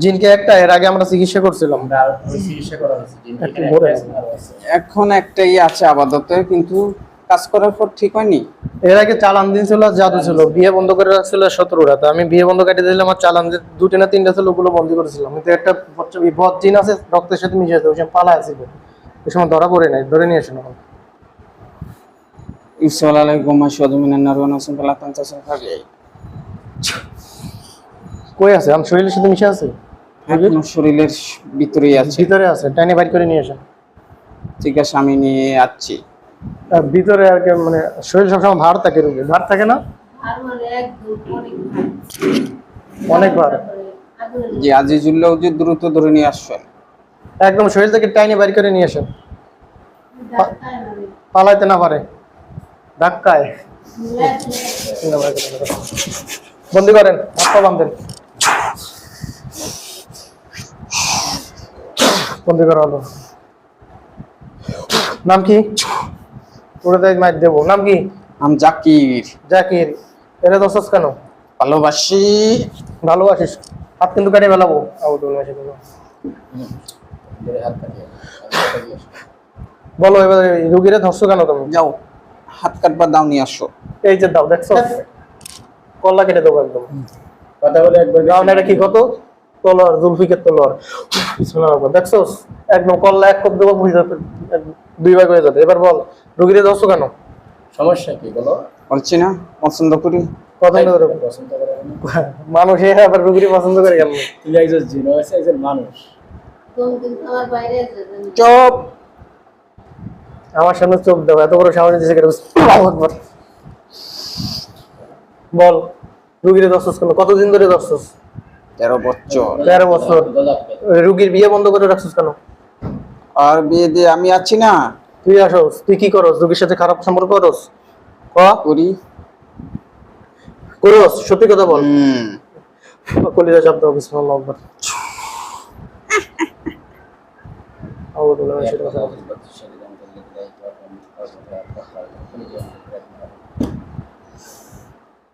জিনকে একটা এর আগে আমরা চিকিৎসা করছিলাম। চিকিৎসা করা হয়েছে জিনকে। একটু বলে এখন একটাই আছে আপাতত, কিন্তু কাজ করার পর ঠিক হয়নি। এর আগে চালান দিন ছিল, জাদু ছিল, বিয়ে বন্ধ করে রাখছিল 17টা। তো আমি বিয়ে বন্ধ কাটিয়ে দিলাম, আমার চালান যে 2টা না 3টা ছিল ওগুলো বন্ধ করেছিলাম। কিন্তু একটা বদ জিন আছে রক্তের সাথে মিশে আছে, ওই সময় পালা আছে, ওই সময় ধরা পড়ে নাই, ধরে নিয়ে আসেন এখন। ইসলাম আলাইকুম আশহাদু মিনান নার ওয়া নাসুম ফালা তানতাসিম ফাবি। কই আছে? আমার শরীরের সাথে মিশে আছে, আপনার শরীরের ভিতরেই আছে। ভিতরে আছে, টাইনে বাইর করে নিয়ে আসেন। ঠিক আছে, আমি নিয়ে আসছি। আর ভিতরে আর কি, মানে শরীর সবসময় ভার থাকে, রোগী ভার থাকে না, অনেক ভার। জি আজিজুল্লাহ যে দ্রুত ধরে নিয়ে আসছেন। একদম শরীর থেকে টাইনে বাইর করে নিয়ে আসেন, পালাইতে না পারে, ধাক্কায়। বন্দি করেন, হাত পা বাঁধেন, বন্দি করা হলো। নাম কি? ওরে তাই মাইর দেবো। নাম কি? আমি জাকির। জাকির। এরা দশস কেন? ভালোবাসি। ভালোবাসিস? হাত কিন্তু কাটিয়ে ফেলাবো। বলো এবার রুগীরা ধরছো কেন তুমি? যাও হাত কাটবা, দাও নিয়ে আসো। এই যে দাও, দেখছো কল্লা কেটে দেবো একদম। কথা বলে একবার গাউন এটা কি কত? তলোয়ার, জুলফিকের তলোয়ার। দেখছো একদম কল্লা এক কোপ দেবো, 2 ভাগ হয়ে যাবে। এবার বল রুগীরা ধরছো কেন? সমস্যা কি বলো? বলছি না পছন্দ করি। পছন্দ করে পছন্দ করে না? মানুষ আবার রুগীরা পছন্দ করে কেন? তুমি একজন জিন, ও হচ্ছে একজন মানুষ। চুপ। আমার সামনে চোখ দেবো, এত বড় সামনে দিয়েছে কেন? বল রুগীরা ধরছস কেন? কতদিন ধরে ধরছস? 13 বছর। 13 বছর। রুগীর বিয়ে বন্ধ করে রাখছস কেন? আর বিয়ে দিয়ে আমি আছি না। তুই আসস, তুই কি করস? রুগীর সাথে খারাপ সম্পর্ক করস? করি। করস? সত্যি কথা বল। কলিজা শব্দ। বিসমিল্লাহ আকবার।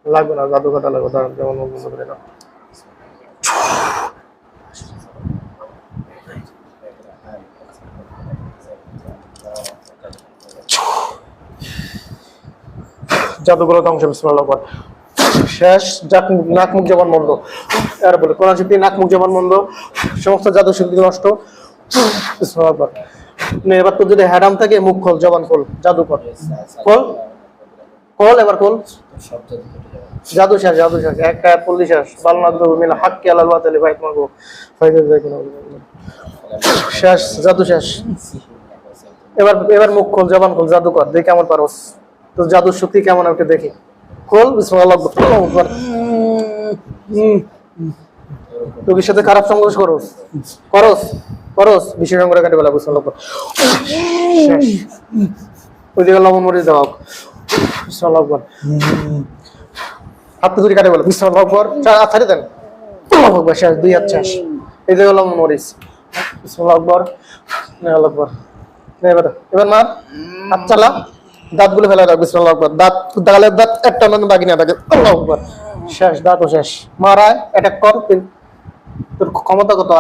লাগবে না, জাদু কথা লাগবে, তার যেমন বন্ধ করে না। জাদুগুলো ধ্বংস। বিসমিল্লাহ আকবার। শেষ। নাক মুখ জবান বন্ধ। আর বলে কোরআন শক্তি, নাক মুখ জবান বন্ধ, সমস্ত জাদু শক্তি নষ্ট। বিসমিল্লাহ আকবার। এবার তো যদি হ্যারাম থাকে মুখ খোল, জবান খোল, জাদু কর, খোল খোল, এবার খোল। জাদু শেষ, জাদু শেষ। একটা আয়াত পড়লি শেষ। বালনাদু মিন হাক্কি আলাল বাতিলি ফাইতমাগু ফাইদা যাকিনা। শেষ, জাদু শেষ। এবার মুখ খোল, জবান খোল, জাদু কর, দেখি কেমন পারস। তো জাদুর শক্তি কেমন ওকে দেখি। খোল। বিসমিল্লাহ আকবার। রোগীর সাথে খারাপ সংঘর্ষ করস করস করস, বিশেষ করে কাটে বলা। বিসমিল্লাহ আকবার। শেষ। ওই দিকে লবণ মরিচ দাও। বিসমিল্লাহ আকবার। হাত ধরে কাটে বলা। বিসমিল্লাহ আকবার। ছাড়ি দেন। আল্লাহু আকবার। শেষ। 2 হাত শেষ। এই দিকে লবণ মরিচ। বিসমিল্লাহ আকবার। আল্লাহু আকবার। এবার মার, হাত চালা, দাঁতগুলো ফেলা রাখ। বিসমিল্লাহ আকবার। দাঁত দাগালের দাঁত একটা মানে বাকি না থাকে। আল্লাহু আকবার। শেষ, দাঁতও শেষ। মারায় অ্যাটাক কর। তোর ক্ষমতা কত?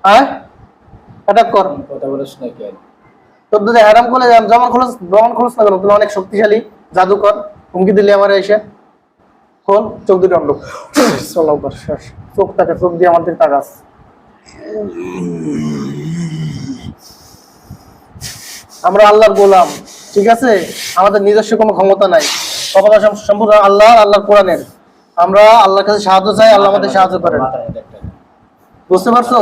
আয় অ্যাটাক কর। কথা বলিস না কেন? তোর যদি হ্যারাম খুলে জমান খোলস না কেন? তুমি অনেক শক্তিশালী, জাদু কর। হুমকি দিলে আমার এসে খোল। চোখ দুটো অন্ধ। বিসমিল্লাহ আকবার। শেষ। চোখটাকে চোখ দিয়ে আমাদের তাকাস। আমরা আল্লাহর গোলাম, ঠিক আছে? আমাদের নিজস্ব কোনো ক্ষমতা নাই, ক্ষমতা সম্পূর্ণ আল্লাহ, আল্লাহর কোরআনের। আমরা আল্লাহর কাছে সাহায্য চাই, আল্লাহ আমাদের সাহায্য করেন। বুঝতে পারছো?